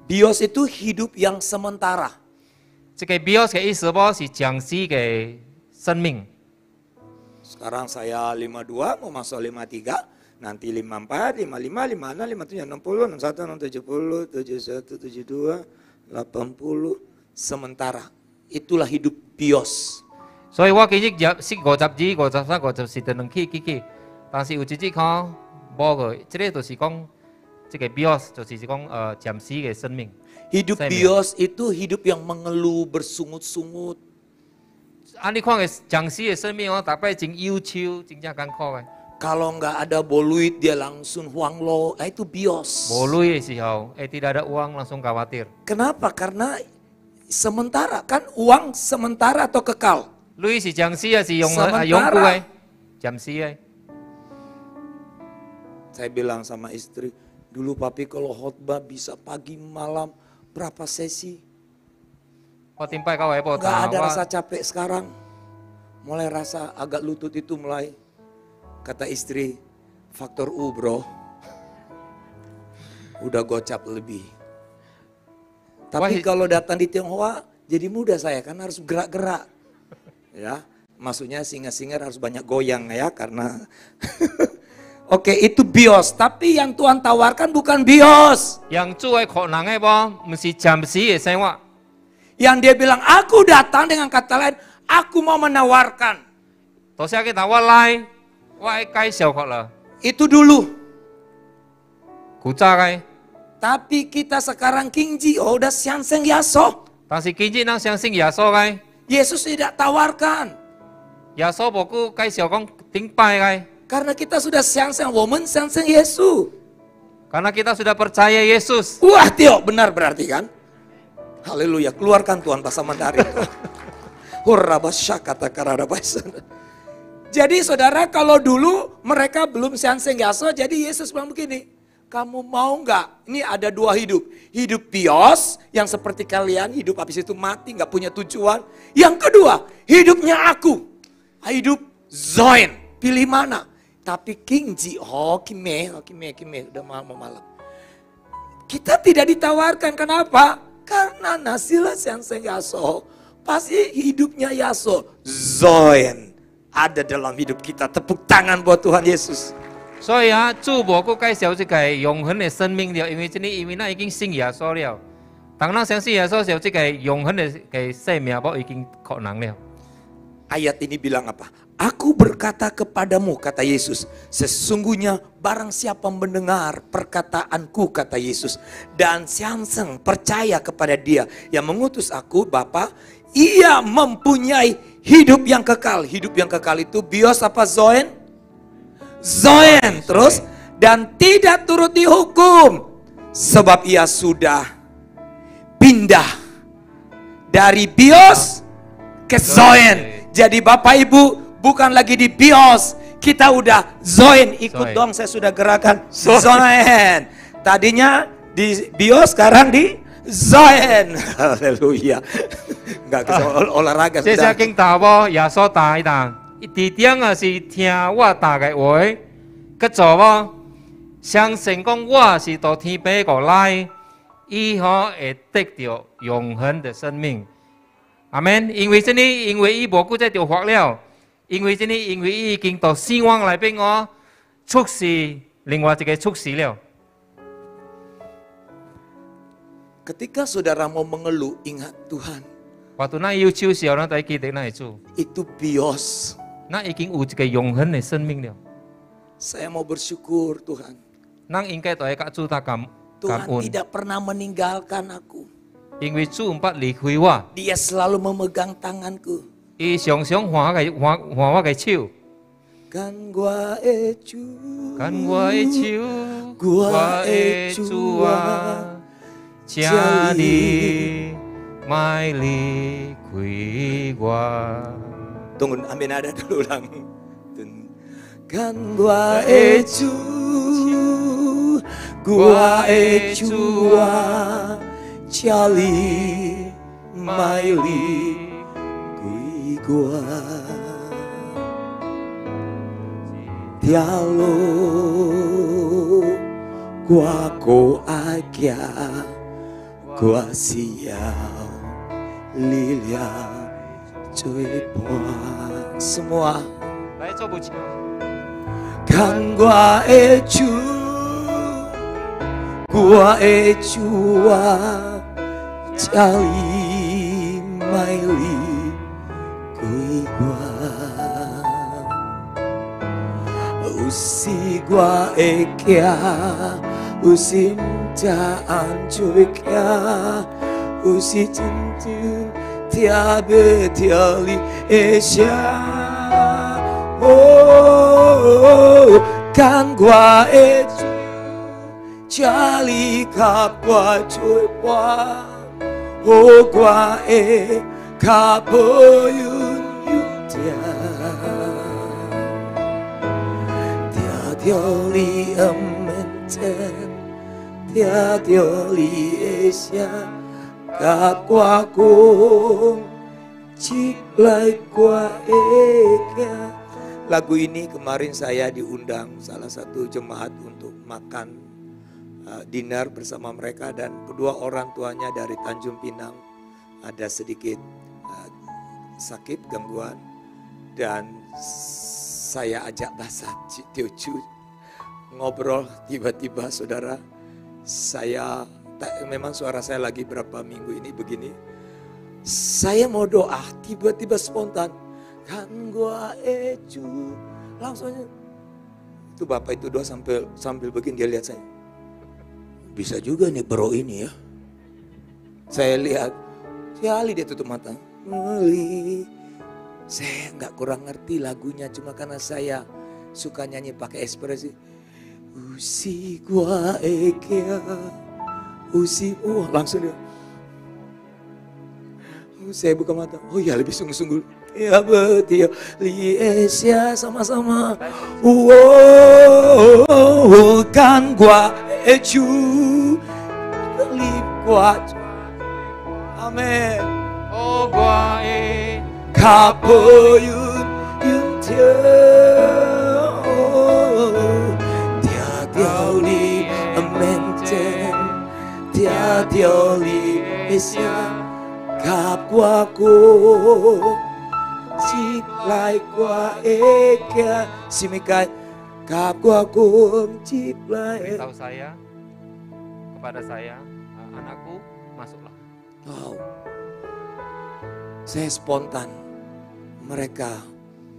Bios itu hidup yang sementara. 這個 bios 嘅意思我是將死嘅生命。 Sekarang saya 52 mau masuk 53. Nanti 54, 55, 56, 57, 60, 61, 70, 71, 72, 80. Sementara. Itulah hidup bios. 所以我記憶入識52、53、54就能去，但是有一節講冇個，這個就是講這個 bios 就是講暫時嘅生命。 Hidup bios itu hidup yang mengeluh, bersungut-sungut. 按你看嘅暫時嘅生命哦，大概真憂愁，真正艱苦嘅。 Kalau nggak ada boluit dia langsung huanglo, itu bios. 冇累嘅時候，tidak ada uang langsung khawatir。 Kenapa? Karena sementara kan uang sementara atau kekal? 累是暫時啊，是永久嘅，暫時嘅。 Saya bilang sama istri, dulu papi kalau khotbah bisa pagi malam berapa sesi? 我點解教會報 Nggak ada 道？ rasa capek sekarang. Mulai rasa agak lutut itu mulai. Kata istri, faktor U bro. Udah gocap lebih. Tapi kalau datang di Tionghoa jadi mudah saya kan harus gerak-gerak. Ya, Maksudnya singer-singer harus banyak goyang ya karena Oke, itu bios, tapi yang Tuhan tawarkan bukan bios. Yang cuai kok nangai bo, mesti jam si sewa. Yang dia bilang, aku datang dengan kata lain, aku mau menawarkan. Toh saya kita walai, wai kai xiao kok lah. Itu dulu. Kuca kai. Tapi kita sekarang kingji, oh udah siang-siang yaso. Tapi kinji nang siang sing yaso kai. Yesus tidak tawarkan. Yaso boku kai xiao kong ting pai kai. Karena kita sudah siang-siang woman, siang-siang Yesus. Karena kita sudah percaya Yesus. Wah, Tio, benar berarti kan? Haleluya, keluarkan Tuhan bahasa Mandarin. Jadi saudara, kalau dulu mereka belum siang-siang Yaso, jadi Yesus bilang begini, kamu mau nggak? Ini ada dua hidup. Hidup bios, yang seperti kalian, hidup habis itu mati, nggak punya tujuan. Yang kedua, hidupnya aku. Hidup Zoin, pilih mana? Tapi Kingji, kime, udah malam. Kita tidak ditawarkan, kenapa? Karena nasilah siang-siang Yaso, pasti hidupnya Yaso, Zoin, ada dalam hidup kita. Tepuk tangan buat Tuhan Yesus. 所以啊，主无佫介绍这个永恒的生命了，因为咱已经信耶稣了。当咱相信耶稣时候，这个永恒的生命无已经可能了。 Ayat ini bilang apa? Aku berkata kepadamu, kata Yesus, sesungguhnya barang siapa mendengar perkataanku, kata Yesus, dan siang-siang percaya kepada Dia yang mengutus aku, Bapa, ia mempunyai hidup yang kekal. Hidup yang kekal itu bios apa Zoen? Zoen, terus, dan tidak turut dihukum, sebab ia sudah pindah dari bios ke Zoen. Jadi Bapak Ibu bukan lagi di bios, kita udah Zoen. Ikut dong, saya sudah gerakan Zoen. Tadinya di bios, sekarang di Zoen. Haleluya. Enggak ke olahraga sudah. 这些经打无耶稣打一打，地点啊是听我打嘅话，佮做无相信讲我是到天边过来，以后会得到永恒的生命。 阿門，因為伊無顧在條法了，因為伊已經到死亡裏邊我出世另外一個出世了。 Ketika saudara mau mengeluh, ingat Tuhan. Waktu na yêu chiêu時候，咱就記得那主， Itu bios. 咱已經有一個永恆的生命了。 Saya mau bersyukur Tuhan. 咱應該對甲主他感 Tuhan 恩， tidak pernah meninggalkan aku. 因為主唔捌離開我， Dia selalu memegang tanganku. 伊常常換我嘅手， Kan gua ecu, 跟我嘅手，我嘅主啊，請你賣離開我。 Tunggu, ambil nada dulu ulang. Kan gua ecu, gua ecua, Charlie, Miley, gua, Diallo, gua ko agia, gua siau, Lilia, cuy buah semua. 來做不起。 Kan gua ecu, gua ecua, Charlie, Miley, gua, usi gua ekia, usi mjaan cuy kia, usi cintin tiabe tiali esya. Oh, kan gua ecu, Charlie kap gua cuy gua, oh gua kapoyun yun dia dioli ementen, dia dioli esya, kap gua kung, cik lai gua eka. Lagu ini kemarin saya diundang salah satu jemaat untuk makan dinner bersama mereka dan kedua orang tuanya dari Tanjung Pinang ada sedikit sakit gangguan Dan saya ajak bahasa Teochew ngobrol, tiba-tiba saudara, memang suara saya lagi berapa minggu ini begini. Saya mau doa, tiba-tiba spontan. Kan gua ecu. Langsung aja. Itu bapak itu doa sambil begini, dia lihat saya. Bisa juga nih bro ini ya. Saya lihat, sekali dia tutup mata. Saya nggak kurang ngerti lagunya, cuma karena saya suka nyanyi pakai ekspresi. Usi gua ekea, usi, langsung dia. Saya buka mata, oh ya lebih sungguh-sungguh. Ya betul, Liesia sama-sama. Wow, kan gua ecu, lip gua. Amin. Oh gua Kapo yun Tia tiao li amenten Tia tiao li esya Kap gua ko Chip lai gua eka Simikai Kap gua ko Chip lai beritahu saya, kepada saya, anakku masuklah. Wow. Saya spontan. Mereka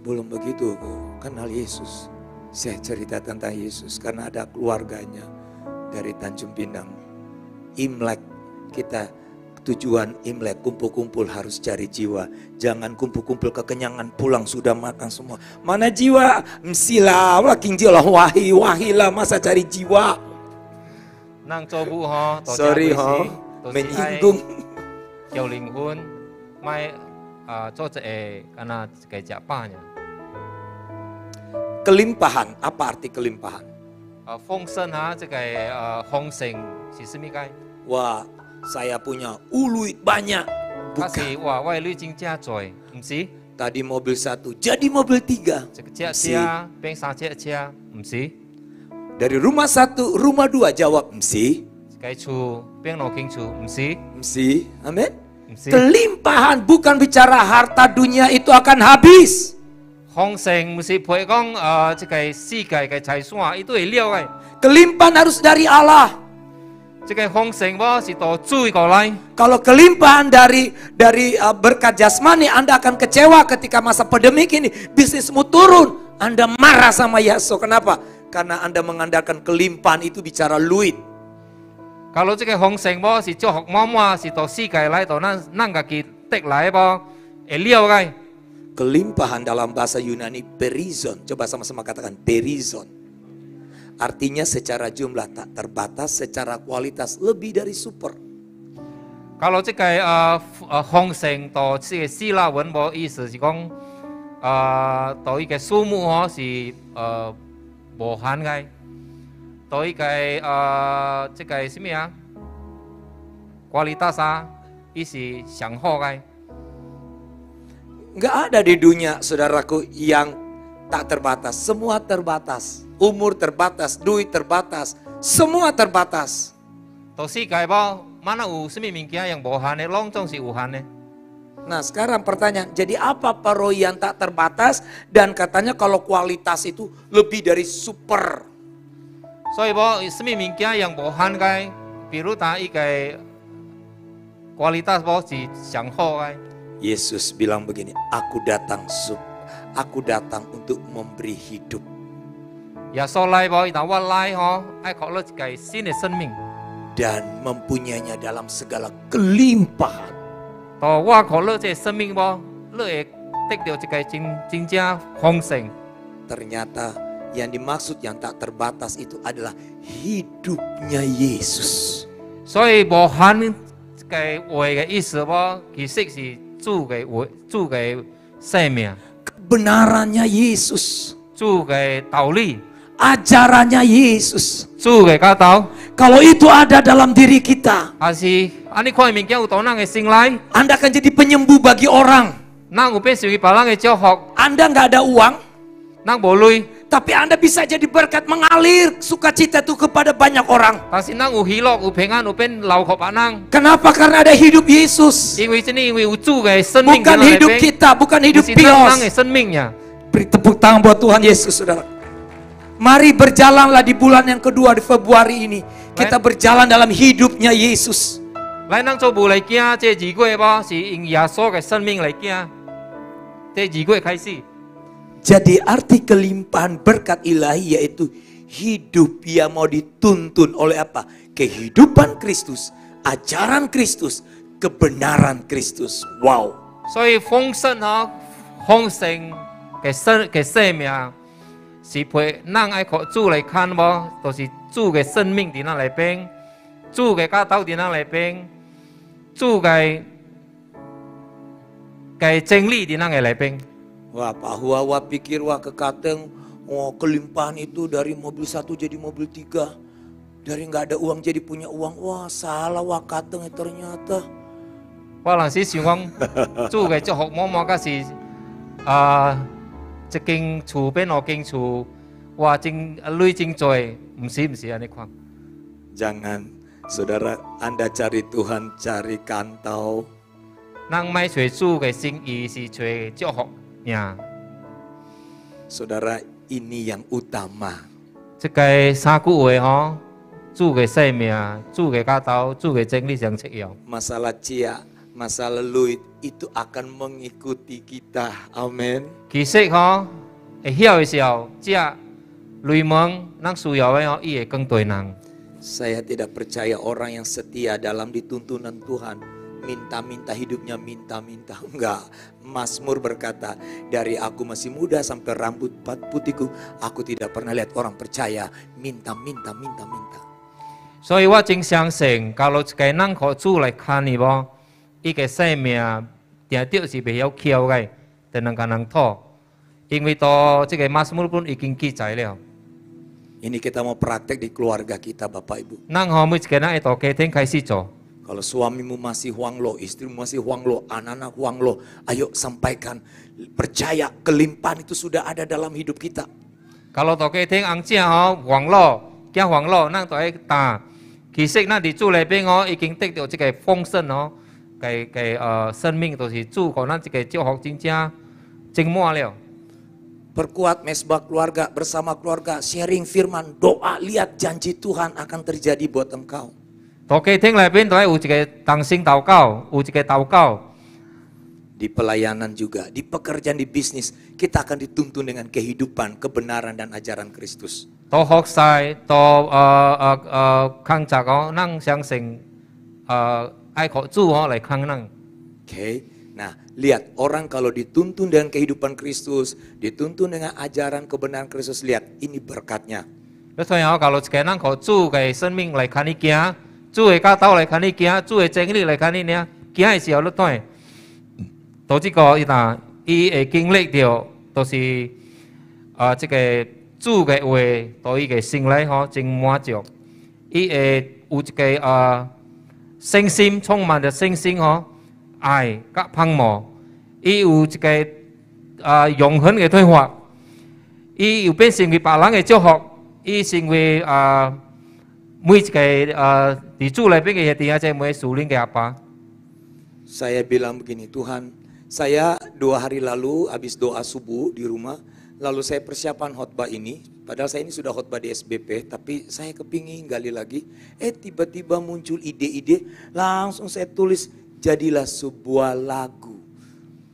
belum begitu kenal Yesus. Saya cerita tentang Yesus karena ada keluarganya dari Tanjung Pinang. Imlek kita, tujuan Imlek kumpul-kumpul harus cari jiwa. Jangan kumpul-kumpul kekenyangan pulang sudah makan semua. Mana jiwa? Msilah, waking jiwa wahilah masa cari jiwa. Nang cobu ho, Sorry ho, menyinggung. Kiau linghun, mai cho karena kayak japanya. Kelimpahan, apa arti kelimpahan? Fongsen ha, kayak hongseng, si semikai. Wah, saya punya uluit banyak. Kasih, Bukan. wah, wah, lu jingja coy, msi. Tadi mobil 1, jadi mobil 3. Cek cia, peng sace cia, msi. Dari rumah 1, rumah 2 jawab msi. Kayak cu, peng noking cu, msi. Msi, amin. Msi. Kelimpahan bukan bicara harta dunia itu akan habis. Hongseng mesti boleh kong, kayak si kayak cai semua itu liau kai. Kelimpahan harus dari Allah. Kayak hongseng bo si to cui kau lain. Kalau kelimpahan dari berkat jasmani, Anda akan kecewa ketika masa pandemik ini. Bisnismu turun, Anda marah sama Yesus. Kenapa? Karena Anda mengandalkan kelimpahan itu bicara luit. Kalau kayak hongseng bo si cok mama si to si kayak lain to nang kaki tek lain bo liau kai. Kelimpahan dalam bahasa Yunani perizon. Coba sama-sama katakan perizon. Artinya secara jumlah tak terbatas, secara kualitas lebih dari super. Kalau kayak hongseng to si lawan bo isu si kong to kayak sumu ho si bohan kai. To kayak kayak sini ya kualitas isi xiangho kai. Nggak ada di dunia, saudaraku, yang tak terbatas. Semua terbatas. Umur terbatas, duit terbatas, semua terbatas. To si kayak bo mana semi mingkia yang bohane longcong si uhane. Nah sekarang pertanyaan, jadi apa peroyan tak terbatas dan katanya kalau kualitas itu lebih dari super. So bo semi mingkia yang bohan kai, biru tai kai kualitas bo si xiangho kai. Yesus bilang begini, aku datang untuk memberi hidup. Ya so lai bo ita wa lai ho, ai kok lo kai sin de sinh. Dan mempunyainya dalam segala kelimpahan. To wa kok lo ce sinh bo, lo tek dio kai jing jia hongseng. Ternyata yang dimaksud yang tak terbatas itu adalah hidupnya Yesus. So bohan kai wei kai isu bo, kisik si zu kai semia. Kebenarannya Yesus. Zu kai tao li. Ajarannya Yesus. Zu kai ka tao. Kalau itu ada dalam diri kita, Ani koi mingkia utau nang sing lai. Anda akan jadi penyembuh bagi orang. Nang upe sui palang jiao hok. Anda nggak ada uang, Nang bolui. Tapi Anda bisa jadi berkat mengalir sukacita itu kepada banyak orang. 但是咱有喜乐、有平安、有变流给别人， Kenapa? Karena ada hidup Yesus. 因为有主的生命 Bukan 在那里 hidup 边， kita, bukan 不 hidup 是咱人 Pios. 的生命呀。 Beri tepuk tangan buat Tuhan Yesus, saudara. Mari berjalanlah di bulan yang kedua di Februari ini. Kita berjalan dalam hidupnya Yesus. 咱做无来惊，这2月无是用耶稣的生命来惊。这2月开始， Jadi arti kelimpahan berkat ilahi yaitu hidup yang mau dituntun oleh apa? Kehidupan Kristus, ajaran Kristus, kebenaran Kristus. Wow. 所以丰盛丰盛嘅生命是陪咱爱靠主来看无，就是主嘅生命伫咱里边，主嘅教导伫咱里边，主嘅真理伫咱嘅里边。 Wah, Pak Huawa pikir wah kekateng, oh kelimpahan itu dari mobil 1 jadi mobil 3. Dari nggak ada uang jadi punya uang. Wah, salah wah kateng ternyata. 我若是想讲，主嘅祝福某某个是一间厝变2间厝，哇，真累真多，唔是安尼看。 Jangan, saudara, Anda cari Tuhan, cari kantau. 咱莫找主嘅心意，是找祝福呀。 Saudara, ini yang utama. 即个3句话吼，主嘅生命、主嘅教导、主嘅真理上切要。 Masalah cia, masalah luit itu akan mengikuti kita. Amin. 其實吼，會曉嘅時候，即雷蒙咱需要嘅吼，伊會更對人。 Saya tidak percaya orang yang setia dalam dituntunan Tuhan. Minta-minta hidupnya, minta-minta. Enggak. Mazmur berkata, dari aku masih muda sampai rambut putihku, aku tidak pernah lihat orang percaya. Minta-minta. 所以我真相信，假如一個人靠主來看你無，伊個生命定着是袂曉翹嘅，就能夠能拖。因為到這個馬斯姆本已經記載了。 Ini kita mau praktek di keluarga kita, Bapak Ibu. 咱吼每一個人會到家庭開始做。 Kalau suamimu masih huanglo, istrimu masih huanglo, anak-anak huanglo, ayo sampaikan. Percaya kelimpahan itu sudah ada dalam hidup kita. Kalau 到家庭翁姐吼網絡，驚網絡，咱就係打。其實咱佇主裏邊吼已經得到這個豐盛吼，生命就是主給咱這個祝福真滿了。 Perkuat mesbah keluarga bersama keluarga, sharing firman, doa, lihat janji Tuhan akan terjadi buat engkau. 到家庭裏邊就係有一個同心禱告，有一個禱告。 Di pelayanan juga, di pekerjaan, di bisnis, kita akan dituntun dengan kehidupan, kebenaran dan ajaran Kristus. 到學習，到工作哦，咱相信愛靠主哦來看咱。 Oke. Nah, lihat orang kalau dituntun dengan kehidupan Kristus, dituntun dengan ajaran kebenaran Kristus, lihat ini berkatnya. 你睇下，假如一個人靠主嘅生命來看你行，主嘅教導來看你行，主嘅真理來看你呢，行嘅時候你睇，到這個伊會經歷到，就是這個主嘅話，到伊嘅心裡吼真滿足，伊會有一個信心，充滿着信心吼。 愛甲盼望，伊有一個永恆嘅對話，伊又變成為別人嘅祝福，伊成為每一個佇主內邊嘅弟兄姊妹屬靈嘅阿爸。 Saya bilang begini, Tuhan, saya 2 hari lalu habis doa subuh di rumah, lalu saya persiapan khotbah ini, padahal saya ini sudah khotbah di SBP, tapi saya kepingin gali lagi, tiba-tiba muncul ide-ide, langsung saya tulis, jadilah sebuah lagu.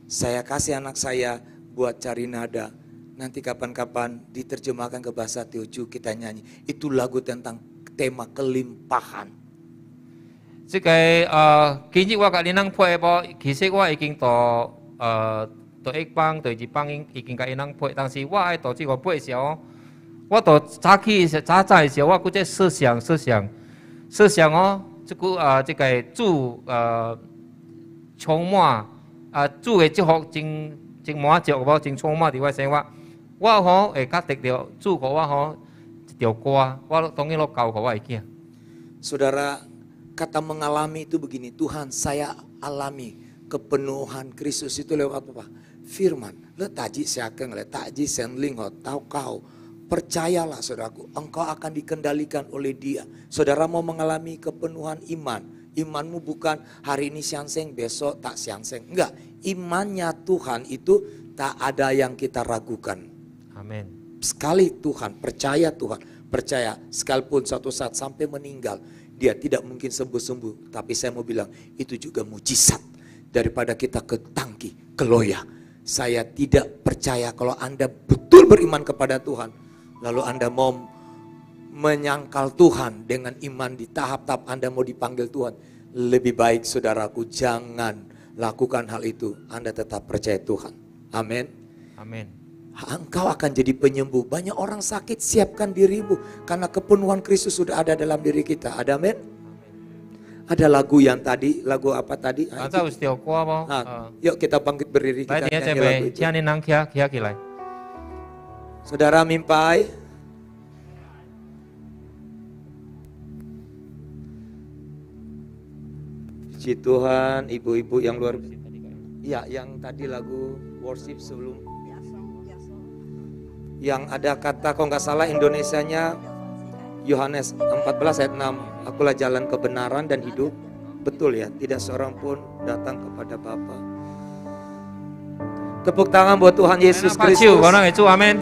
Saya kasih anak saya buat cari nada. Nanti kapan-kapan diterjemahkan ke bahasa Teochew kita nyanyi. Itu lagu tentang tema kelimpahan. 即個今日我甲你人配無，其實我已經到一幫、到2幫已經甲你人配，但是我愛到這個配時候，我到早起早嘅時候，我嗰隻思想哦，這個主充滿主嘅祝福真滿足無，真充滿佇我生活。我吼會較得到主給我吼一條歌，我當然攞教給我嘅囝。 Saudara, kata mengalami itu begini, Tuhan saya alami kepenuhan Kristus itu lewat apa? Firman. Le taji siakeng, le taji senling ho, tau kau, percayalah saudaraku, engkau akan dikendalikan oleh Dia. Saudara mau mengalami kepenuhan iman, imanmu bukan hari ini siangseng, besok tak siangseng. Enggak, imannya Tuhan itu tak ada yang kita ragukan. Amin. Sekali Tuhan, percaya Tuhan, percaya sekalipun suatu saat sampai meninggal, dia tidak mungkin sembuh-sembuh. Tapi saya mau bilang, itu juga mujizat daripada kita ke tangki, ke loya. Saya tidak percaya kalau Anda betul beriman kepada Tuhan, lalu Anda mau menyangkal Tuhan dengan iman di tahap-tahap Anda mau dipanggil Tuhan. Lebih baik saudaraku jangan lakukan hal itu. Anda tetap percaya Tuhan. Amin. Amin. Engkau akan jadi penyembuh. Banyak orang sakit, siapkan dirimu. Karena kepenuhan Kristus sudah ada dalam diri kita. Ada amin? Ada lagu yang tadi, lagu apa tadi? Yuk kita bangkit berdiri, kita nyanyi lagu itu. Saudara mimpai. Puji Tuhan, ibu-ibu yang luar biasa. Ya, yang tadi lagu worship sebelum. Yang ada kata, kalau nggak salah Indonesianya Yohanes 14 ayat 6. Akulah jalan kebenaran dan hidup. Betul ya, tidak seorang pun datang kepada Bapa. Tepuk tangan buat Tuhan Yesus Kristus. Amin.